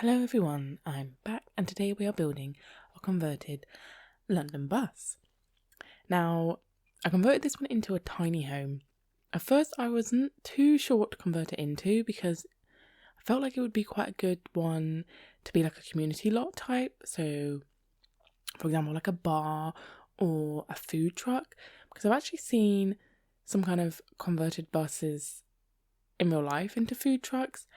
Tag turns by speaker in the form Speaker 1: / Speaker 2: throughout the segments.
Speaker 1: Hello everyone, I'm back and today we are building a converted London bus. Now, I converted this one into a tiny home. At first I wasn't too sure what to convert it into because I felt like it would be quite a good one to be like a community lot type. So, for example, like a bar or a food truck, because I've actually seen some kind of converted buses in real life into food trucks.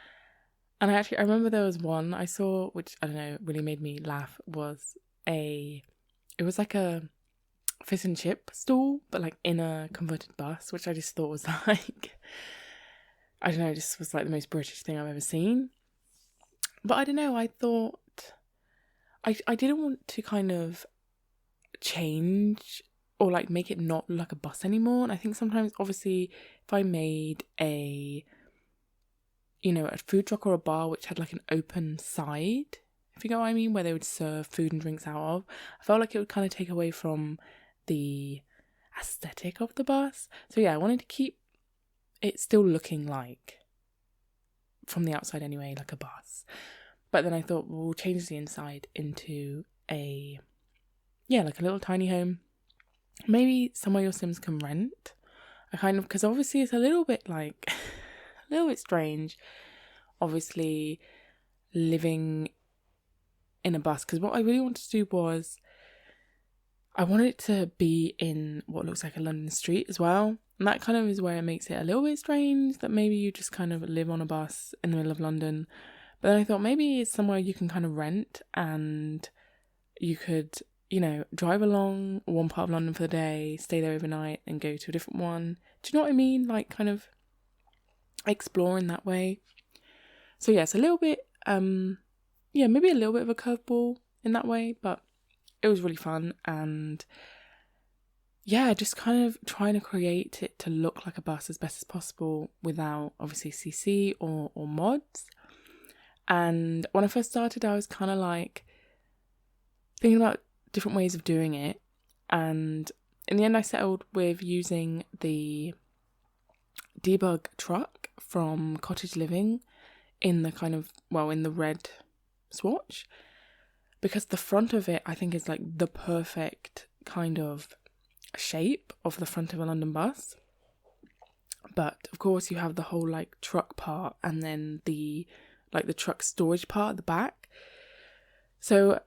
Speaker 1: And I remember there was one I saw, which, I don't know, really made me laugh, it was like a fish and chip stall, but like in a converted bus, which I just thought was like, I don't know, just was like the most British thing I've ever seen. But I don't know, I thought, I didn't want to kind of change or like make it not like a bus anymore. And I think sometimes, obviously, if I made a food truck or a bar which had like an open side, if you know what I mean, where they would serve food and drinks out of, I felt like it would kind of take away from the aesthetic of the bus. So yeah, I wanted to keep it still looking like, from the outside anyway, like a bus. But then I thought, well, we'll change the inside into like a little tiny home. Maybe somewhere your Sims can rent. Because obviously it's a little bit like... a little bit strange, obviously, living in a bus, because what I really wanted to do was I wanted it to be in what looks like a London street as well, and that kind of is where it makes it a little bit strange that maybe you just kind of live on a bus in the middle of London. But then I thought maybe it's somewhere you can kind of rent and you could, drive along one part of London for the day, stay there overnight and go to a different one. Do you know what I mean? Like, kind of exploring that way. So yeah, it's a little bit maybe a little bit of a curveball in that way, but it was really fun. And yeah, just kind of trying to create it to look like a bus as best as possible without obviously CC or mods. And when I first started, I was kind of like thinking about different ways of doing it, and in the end I settled with using the debug truck from Cottage Living in the red swatch, because the front of it I think is like the perfect kind of shape of the front of a London bus. But of course you have the whole like truck part and then the truck storage part at the back. So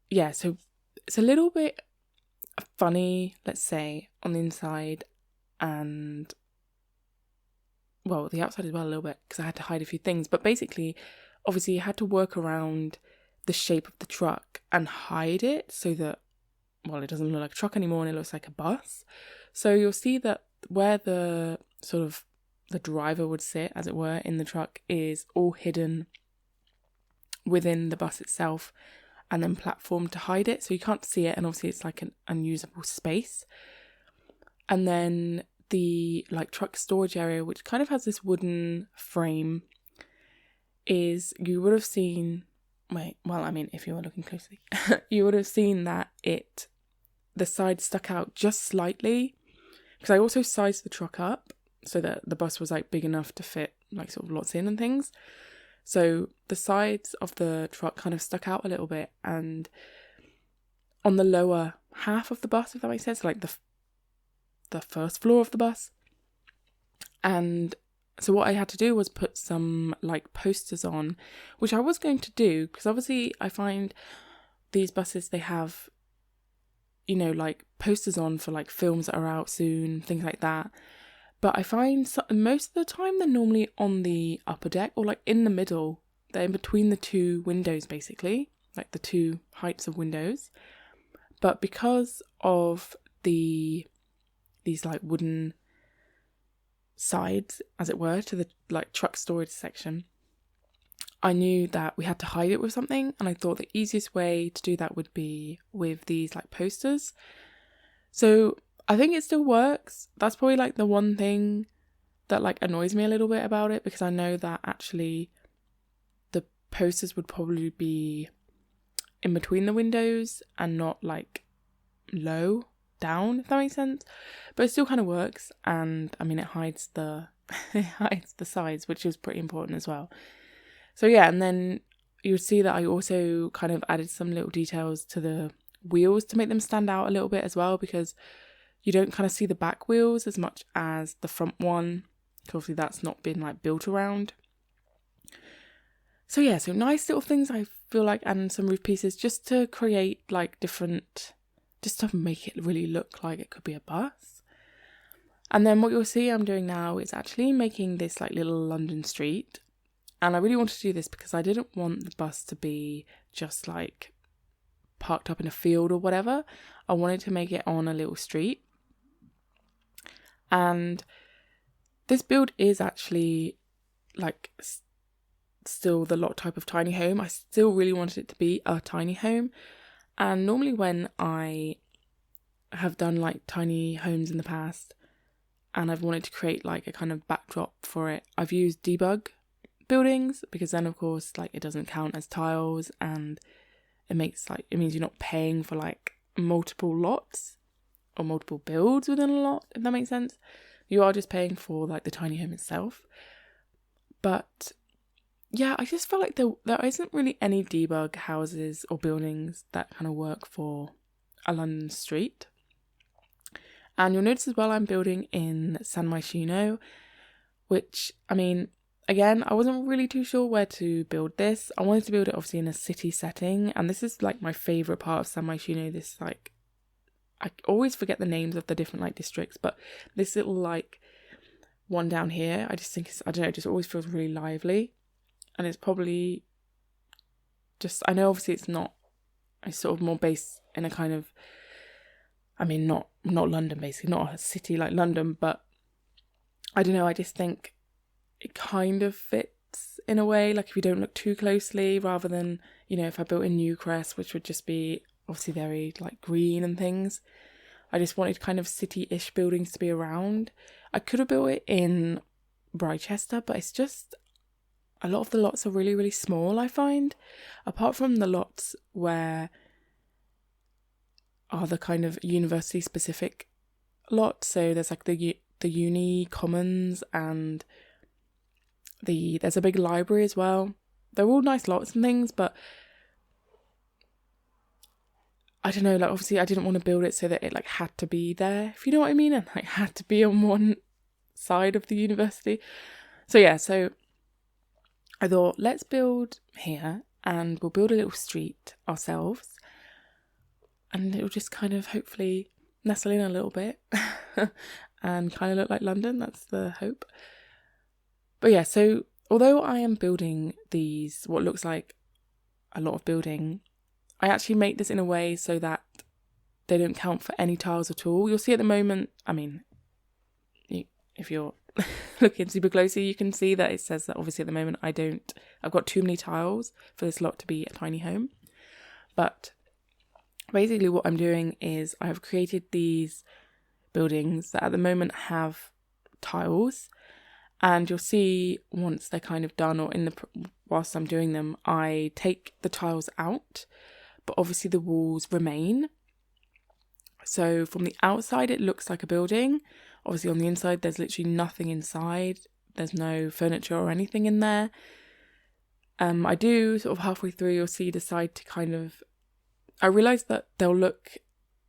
Speaker 1: yeah, so it's a little bit funny, let's say, on the inside, and well, the outside as well a little bit, because I had to hide a few things. But basically, obviously, you had to work around the shape of the truck and hide it so that, well, it doesn't look like a truck anymore and it looks like a bus. So you'll see that where the sort of the driver would sit, as it were, in the truck is all hidden within the bus itself and then platformed to hide it. So you can't see it, and obviously it's like an unusable space. And then the like truck storage area, which kind of has this wooden frame, is, you would have seen, if you were looking closely, you would have seen that the side stuck out just slightly, because I also sized the truck up so that the bus was like big enough to fit like sort of lots in and things. So the sides of the truck kind of stuck out a little bit, and on the lower half of the bus, if that makes sense, like the first floor of the bus. And so what I had to do was put some like posters on, which I was going to do, because obviously I find these buses, they have, like posters on for like films that are out soon, things like that. But I find most of the time they're normally on the upper deck or like in the middle. They're in between the two windows, basically, like the two heights of windows. But because of these like wooden sides, as it were, to the like truck storage section, I knew that we had to hide it with something, and I thought the easiest way to do that would be with these like posters. So I think it still works. That's probably like the one thing that like annoys me a little bit about it, because I know that actually the posters would probably be in between the windows and not like low down, if that makes sense. But it still kind of works, and I mean it hides the sides, which is pretty important as well. So yeah, and then you'll see that I also kind of added some little details to the wheels to make them stand out a little bit as well, because you don't kind of see the back wheels as much as the front one. Obviously that's not been like built around. So yeah, so nice little things I feel like, and some roof pieces just to create like different, just to make it really look like it could be a bus. And then what you'll see I'm doing now is actually making this like little London street. And I really wanted to do this because I didn't want the bus to be just like parked up in a field or whatever. I wanted to make it on a little street. And this build is actually like still the lot type of tiny home. I still really wanted it to be a tiny home. And normally when I have done like tiny homes in the past and I've wanted to create like a kind of backdrop for it, I've used debug buildings, because then of course like it doesn't count as tiles, and it means you're not paying for like multiple lots or multiple builds within a lot, if that makes sense. You are just paying for like the tiny home itself. But yeah, I just felt like there isn't really any debug houses or buildings that kind of work for a London street. And you'll notice as well I'm building in Myshuno, which, I mean, again, I wasn't really too sure where to build this. I wanted to build it obviously in a city setting, and this is like my favourite part of Myshuno. This like, I always forget the names of the different like districts, but this little like one down here, I just think it's, I don't know, it just always feels really lively. And it's probably just, I know obviously it's sort of more based in a kind of, I mean, not London basically, not a city like London, but I don't know, I just think it kind of fits in a way, like if you don't look too closely, rather than, you know, if I built in Newcrest, which would just be obviously very like green and things. I just wanted kind of city-ish buildings to be around. I could have built it in Brychester, but it's just, a lot of the lots are really, really small, I find. Apart from the lots where are the kind of university-specific lots. So there's like the uni commons, and there's a big library as well. They're all nice lots and things, but I don't know, like obviously I didn't want to build it so that it like had to be there, if you know what I mean, and like had to be on one side of the university. So yeah, so I thought, let's build here and we'll build a little street ourselves, and it'll just kind of hopefully nestle in a little bit and kind of look like London. That's the hope. But yeah, so although I am building these, what looks like a lot of building, I actually make this in a way so that they don't count for any tiles at all. You'll see at the moment, I mean, if you're looking super closely, you can see that it says that obviously at the moment I've got too many tiles for this lot to be a tiny home. But basically what I'm doing is I have created these buildings that at the moment have tiles, and you'll see once they're kind of done, or whilst I'm doing them, I take the tiles out, but obviously the walls remain. So from the outside it looks like a building. Obviously on the inside there's literally nothing inside. There's no furniture or anything in there. I do sort of halfway through, you'll see, decide to kind of, I realised that they'll look,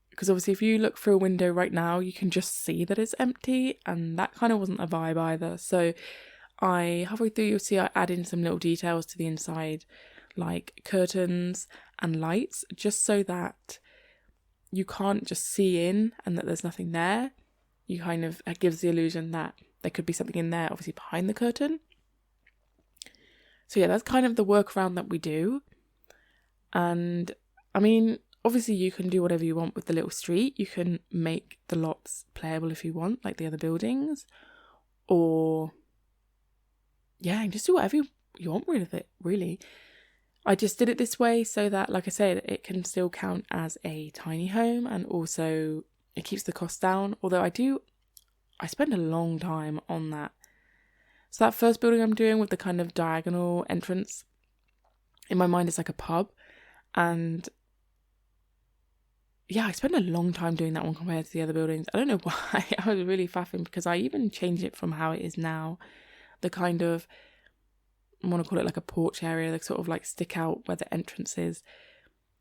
Speaker 1: because obviously if you look through a window right now you can just see that it's empty, and that kind of wasn't a vibe either. So halfway through you'll see I add in some little details to the inside, like curtains and lights, just so that you can't just see in and that there's nothing there. You kind of, it gives the illusion that there could be something in there, obviously behind the curtain. So yeah, that's kind of the workaround that we do. And I mean, obviously you can do whatever you want with the little street. You can make the lots playable if you want, like the other buildings, or yeah, just do whatever you want with it, really. I just did it this way so that, like I said, it can still count as a tiny home, and also it keeps the cost down. Although I spend a long time on that. So that first building I'm doing with the kind of diagonal entrance, in my mind it's like a pub, and yeah, I spent a long time doing that one compared to the other buildings. I don't know why. I was really faffing, because I even changed it from how it is now. The kind of want to call it like a porch area, like sort of like stick out where the entrance is,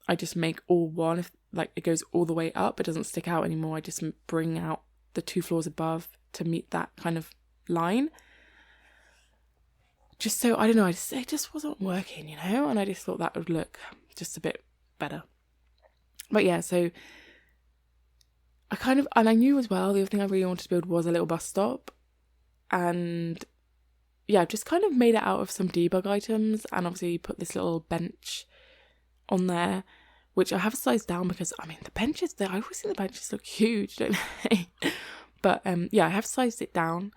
Speaker 1: I just make all one. If like it goes all the way up, it doesn't stick out anymore. I just bring out the 2 floors above to meet that kind of line. Just so, I don't know, it just wasn't working, you know, and I just thought that would look just a bit better. But yeah, so I knew as well, the other thing I really wanted to build was a little bus stop. And yeah, I've just kind of made it out of some debug items, and obviously put this little bench on there, which I have sized down because, I mean, the benches, I always think the benches look huge, don't they? But yeah, I have sized it down.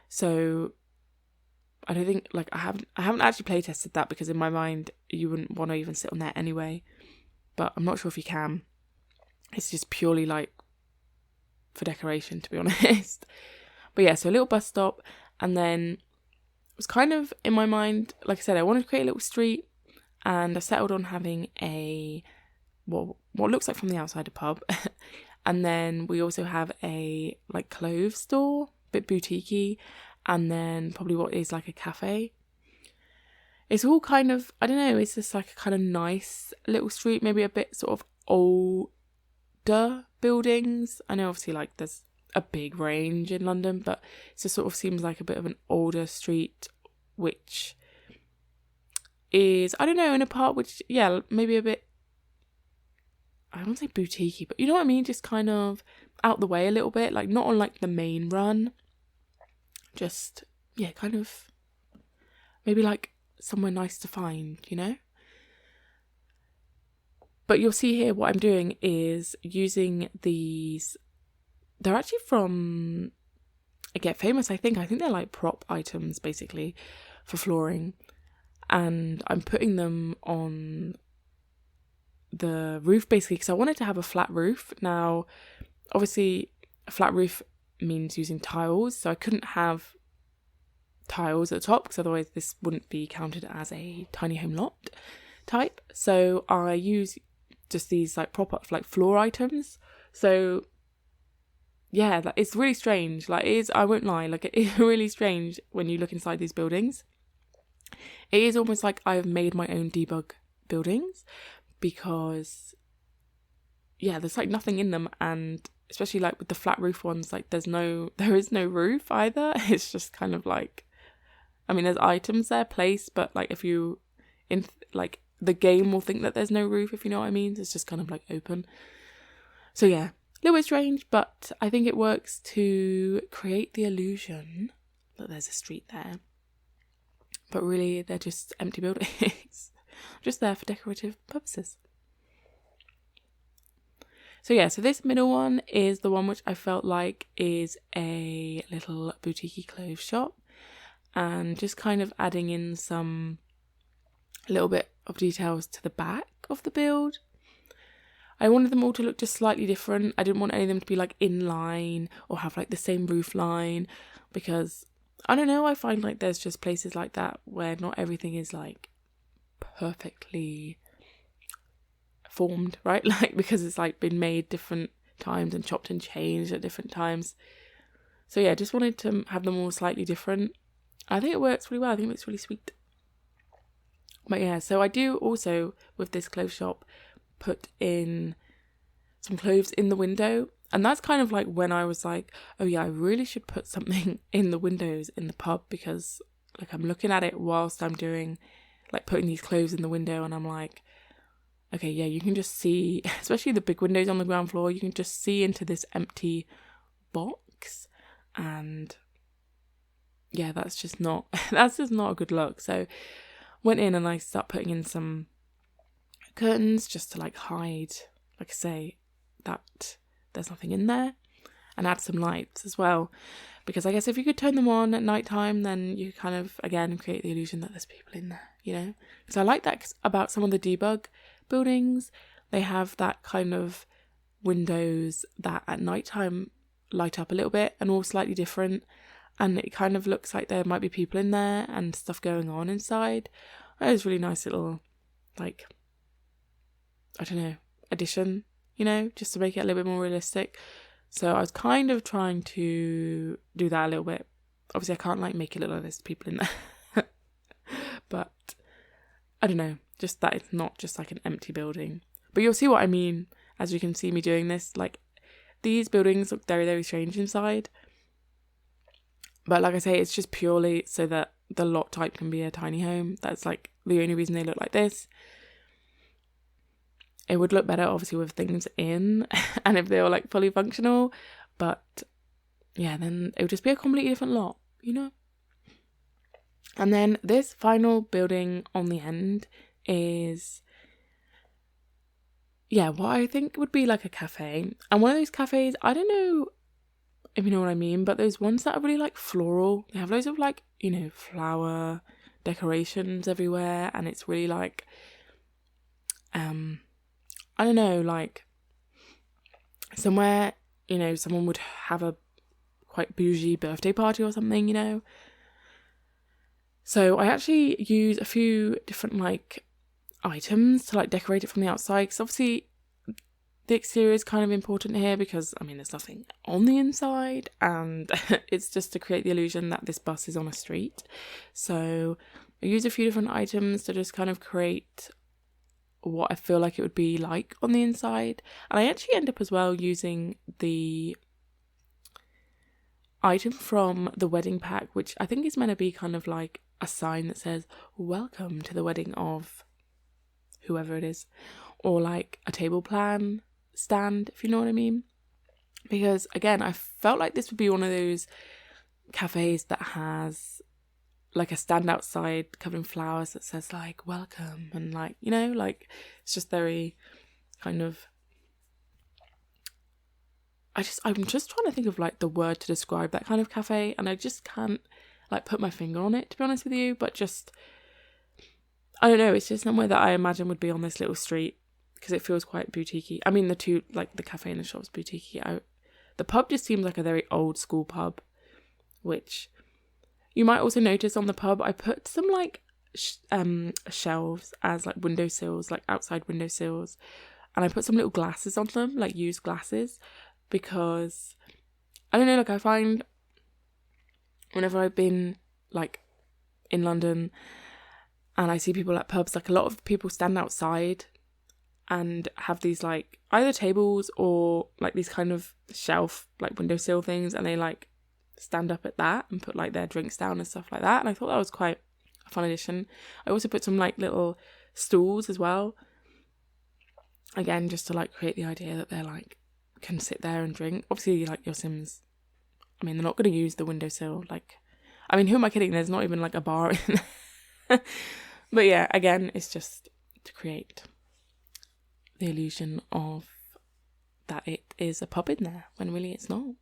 Speaker 1: So I don't think, like, I haven't actually play tested that, because in my mind you wouldn't want to even sit on there anyway, but I'm not sure if you can. It's just purely like for decoration, to be honest. But yeah, so a little bus stop, and then it was kind of in my mind, like I said, I wanted to create a little street, and I settled on having a what looks like from the outside a pub. And then we also have a like clothes store, a bit boutiquey, and then probably what is like a cafe. It's all kind of, I don't know, it's just like a kind of nice little street, maybe a bit sort of older buildings. I know obviously like there's a big range in London, but it just sort of seems like a bit of an older street, which is, I don't know, in a part which, yeah, maybe a bit, I won't say boutiquey, but you know what I mean? Just kind of out the way a little bit, like not on like the main run. Just, yeah, kind of maybe like somewhere nice to find, you know? But you'll see here what I'm doing is using these, they're actually from Get Famous, I think they're like prop items basically for flooring, and I'm putting them on the roof basically because I wanted to have a flat roof. Now obviously a flat roof means using tiles, so I couldn't have tiles at the top because otherwise this wouldn't be counted as a tiny home lot type. So I use just these like prop up like floor items. So yeah, that it's really strange. Like it is, I won't lie, like it is really strange when you look inside these buildings. It is almost like I've made my own debug buildings, because yeah, there's like nothing in them, and especially like with the flat roof ones, like there is no roof either. It's just kind of like, I mean, there's items there placed, but like if you like the game will think that there's no roof, if you know what I mean. It's just kind of like open. So yeah, a little bit strange, but I think it works to create the illusion that there's a street there. But really, they're just empty buildings, just there for decorative purposes. So yeah, so this middle one is the one which I felt like is a little boutique clothes shop, and just kind of adding in some little bit of details to the back of the build. I wanted them all to look just slightly different. I didn't want any of them to be like in line or have like the same roof line, because I don't know, I find like there's just places like that where not everything is like perfectly formed, right? Like because it's like been made different times and chopped and changed at different times. So yeah, just wanted to have them all slightly different. I think it works really well. I think it looks really sweet. But yeah, so I do also with this clothes shop put in some clothes in the window, and that's kind of like when I was like, oh yeah, I really should put something in the windows in the pub, because like I'm looking at it whilst I'm doing like putting these clothes in the window, and I'm like, okay, yeah, you can just see, especially the big windows on the ground floor, you can just see into this empty box, and yeah, that's just not a good look. So went in and I started putting in some curtains just to like hide, like I say, that there's nothing in there, and add some lights as well, because I guess if you could turn them on at night time, then you kind of again create the illusion that there's people in there, you know. Because I like that about some of the debug buildings, they have that kind of windows that at night time light up a little bit and all slightly different, and it kind of looks like there might be people in there and stuff going on inside. It was really nice little, like, I don't know, addition, you know, just to make it a little bit more realistic. So I was kind of trying to do that a little bit. Obviously I can't like make it look like there's people in there. I don't know, just that it's not just like an empty building. But you'll see what I mean as you can see me doing this. Like, these buildings look very, very strange inside. But like I say, it's just purely so that the lot type can be a tiny home. That's like the only reason they look like this. It would look better obviously with things in and if they were like fully functional. But yeah, then it would just be a completely different lot, you know? And then this final building on the end is, yeah, what I think would be like a cafe. And one of those cafes, I don't know if you know what I mean, but those ones that are really like floral. They have loads of like, you know, flower decorations everywhere, and it's really like, I don't know, like somewhere, you know, someone would have a quite bougie birthday party or something, you know. So I actually use a few different like items to like decorate it from the outside, because obviously the exterior is kind of important here because, I mean, there's nothing on the inside and it's just to create the illusion that this bus is on a street. So I use a few different items to just kind of create what I feel like it would be like on the inside. And I actually end up as well using the item from the wedding pack, which I think is meant to be kind of like a sign that says, welcome to the wedding of whoever it is, or like a table plan stand, if you know what I mean. Because again, I felt like this would be one of those cafes that has like a stand outside covered in flowers that says like welcome, and like, you know, like it's just very kind of, I'm just trying to think of like the word to describe that kind of cafe, and I just can't like put my finger on it, to be honest with you. But just, I don't know, it's just somewhere that I imagine would be on this little street because it feels quite boutiquey. I mean, the two, like the cafe and the shop's boutiquey. The pub just seems like a very old school pub, which you might also notice on the pub, I put some like shelves as like windowsills, like outside windowsills, and I put some little glasses on them, like used glasses, because I don't know, like I find whenever I've been like in London and I see people at pubs, like a lot of people stand outside and have these like either tables or like these kind of shelf like windowsill things, and they like stand up at that and put like their drinks down and stuff like that. And I thought that was quite a fun addition. I also put some like little stools as well, again just to like create the idea that they're like can sit there and drink. Obviously like your Sims, I mean, they're not going to use the windowsill, like, I mean, who am I kidding, there's not even like a bar in there. But yeah, again, it's just to create the illusion of that it is a pub in there when really it's not.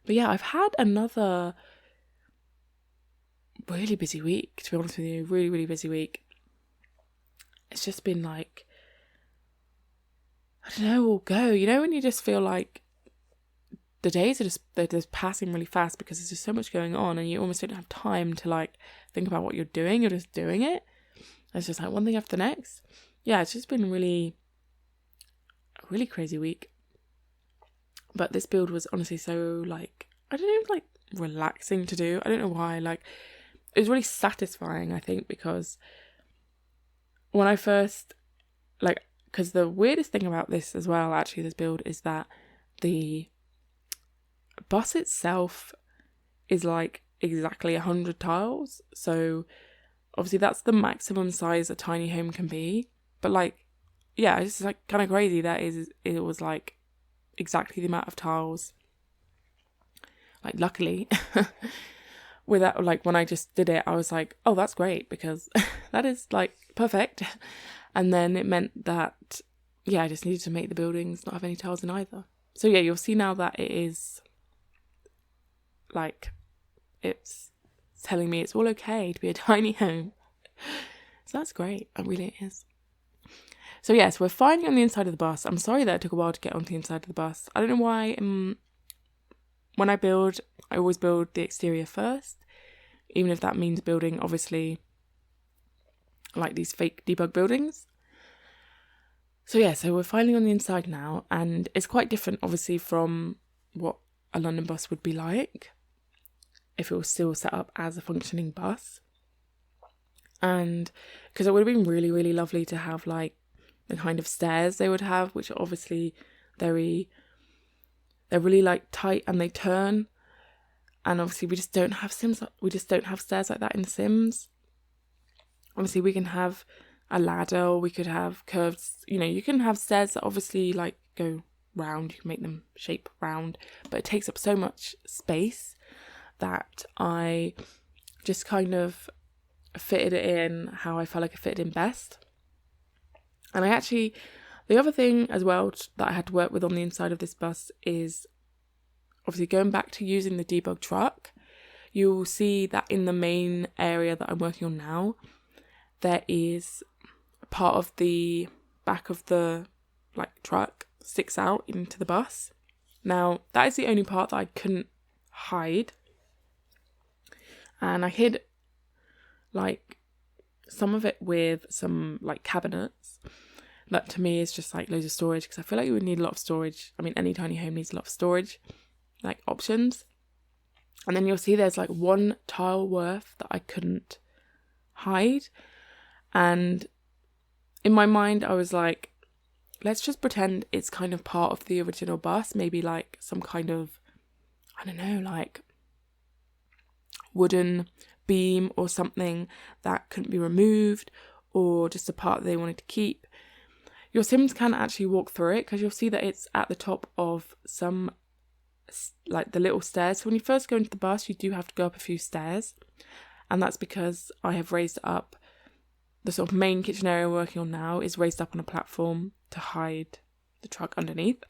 Speaker 1: But yeah, I've had another really busy week, to be honest with you. Really, really busy week. It's just been like, I don't know, all go. You know when you just feel like the days are they're just passing really fast because there's just so much going on and you almost don't have time to like think about what you're doing. You're just doing it. It's just like one thing after the next. Yeah, it's just been a really crazy week. But this build was honestly so like, I don't know, like relaxing to do. I don't know why. Like, it was really satisfying, I think, because when I first, like, because the weirdest thing about this as well, actually, this build, is that the bus itself is like exactly 100 tiles. So obviously that's the maximum size a tiny home can be. But like, yeah, it's like kind of crazy that it was like exactly the amount of tiles. Like, luckily, with that, like when I just did it, I was like, oh, that's great, because that is like perfect. And then it meant that, yeah, I just needed to make the buildings not have any tiles in either. So yeah, you'll see now that it is like, it's telling me it's all okay to be a tiny home. So that's great. It really is. So yes, we're finally on the inside of the bus. I'm sorry that it took a while to get onto the inside of the bus. I don't know why. When I build, I always build the exterior first, even if that means building, obviously, like these fake debug buildings. So yeah, so we're finally on the inside now, and it's quite different, obviously, from what a London bus would be like if it was still set up as a functioning bus. And because it would have been really, really lovely to have like the kind of stairs they would have, which are obviously they're really like tight and they turn. And obviously we just don't have stairs like that in Sims. Obviously we can have a ladder, or we could have curved, you can have stairs that obviously like go round, you can make them shape round, but it takes up so much space that I just kind of fitted it in how I felt like it fitted in best. And the other thing as well that I had to work with on the inside of this bus is obviously going back to using the debug truck. You'll see that in the main area that I'm working on now, there is part of the back of the like truck sticks out into the bus. Now that is the only part that I couldn't hide, and I hid like some of it with some like cabinets that to me is just like loads of storage, because I feel like you would need a lot of storage. I mean, any tiny home needs a lot of storage like options. And then you'll see there's like one tile worth that I couldn't hide, and in my mind I was like, let's just pretend it's kind of part of the original bus, maybe like some kind of, I don't know, like wooden beam or something that couldn't be removed, or just a part that they wanted to keep. Your Sims can actually walk through it, because you'll see that it's at the top of some like the little stairs. So when you first go into the bus, you do have to go up a few stairs, and that's because I have raised up the sort of main kitchen area we're working on now is raised up on a platform to hide the truck underneath.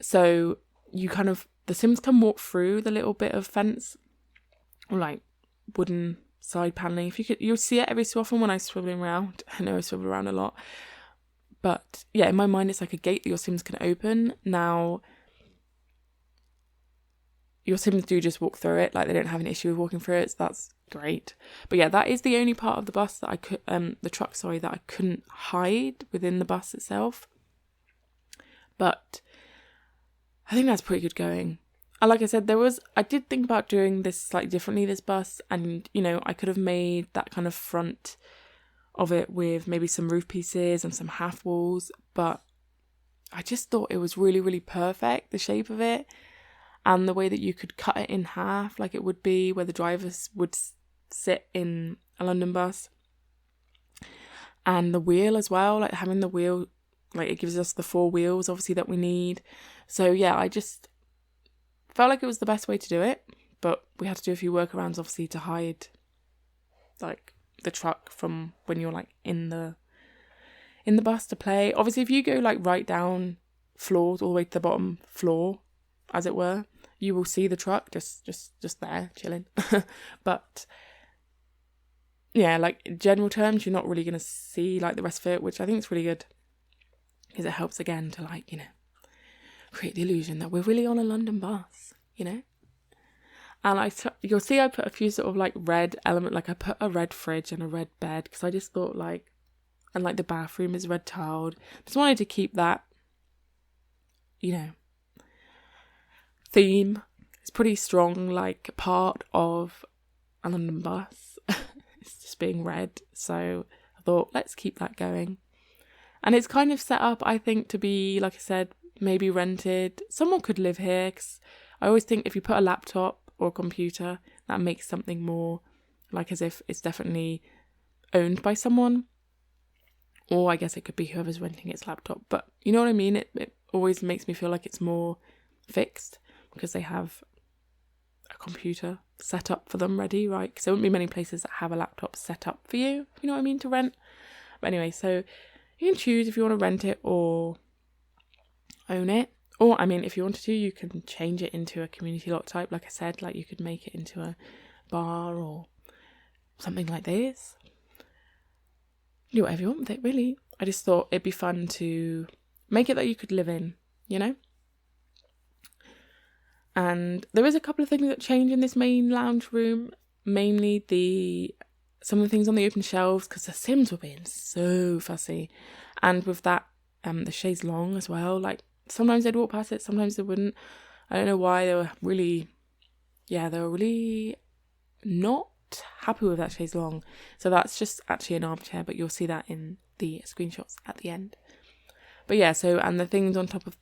Speaker 1: So the Sims can walk through the little bit of fence or like wooden side paneling. You'll see it every so often when I swivel around. I know I swivel around a lot, but yeah, in my mind it's like a gate that your Sims can open. Now your Sims do just walk through it, like they don't have an issue with walking through it, so that's great. But yeah, that is the only part of the bus that I could, the truck, that I couldn't hide within the bus itself. But I think that's pretty good going. And like I said, I did think about doing this slightly differently, this bus, and I could have made that kind of front of it with maybe some roof pieces and some half walls, but I just thought it was really, really perfect, the shape of it. And the way that you could cut it in half, like it would be where the drivers would sit in a London bus. And the wheel as well, like having the wheel, like it gives us the 4 wheels, obviously, that we need. So yeah, I just felt like it was the best way to do it. But we had to do a few workarounds, obviously, to hide like the truck from when you're like in the bus to play. Obviously, if you go like right down floors all the way to the bottom floor, as it were, you will see the truck just there chilling. But yeah, like in general terms, you're not really going to see like the rest of it, which I think is really good, because it helps again to like, create the illusion that we're really on a London bus, And you'll see I put a few sort of like red element, like I put a red fridge and a red bed, because I just thought like, and like the bathroom is red tiled. Just wanted to keep that, theme. It's pretty strong, like part of a London bus. It's just being red. So I thought, let's keep that going. And it's kind of set up, I think, to be, like I said, maybe rented. Someone could live here, because I always think if you put a laptop or a computer, that makes something more like as if it's definitely owned by someone. Or I guess it could be whoever's renting its laptop. But you know what I mean? It always makes me feel like it's more fixed, because they have a computer set up for them ready, right? Because there wouldn't be many places that have a laptop set up for you know what I mean, to rent. But anyway, so you can choose if you want to rent it or own it. Or, I mean, if you wanted to, you can change it into a community lot type. Like I said, like you could make it into a bar or something like this. Do whatever you want with it, really. I just thought it'd be fun to make it that you could live in, And there is a couple of things that change in this main lounge room, mainly some of the things on the open shelves, because the Sims were being so fussy. And with that, the chaise longue as well, like sometimes they'd walk past it, sometimes they wouldn't. I don't know why. They were really not not happy with that chaise longue. So that's just actually an armchair, but you'll see that in the screenshots at the end. But yeah, so, and the things on top of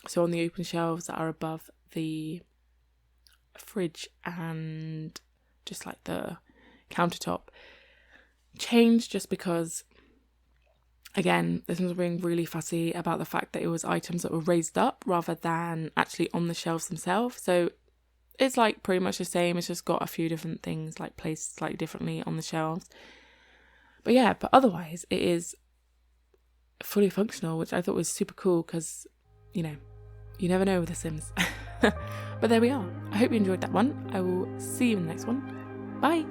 Speaker 1: so on the open shelves that are above the fridge and just like the countertop changed just because, again, this one's being really fussy about the fact that it was items that were raised up rather than actually on the shelves themselves. So it's like pretty much the same, it's just got a few different things like placed slightly differently on the shelves. But yeah, but otherwise it is fully functional, which I thought was super cool because, you know, you never know with The Sims. But there we are. I hope you enjoyed that one. I will see you in the next one. Bye.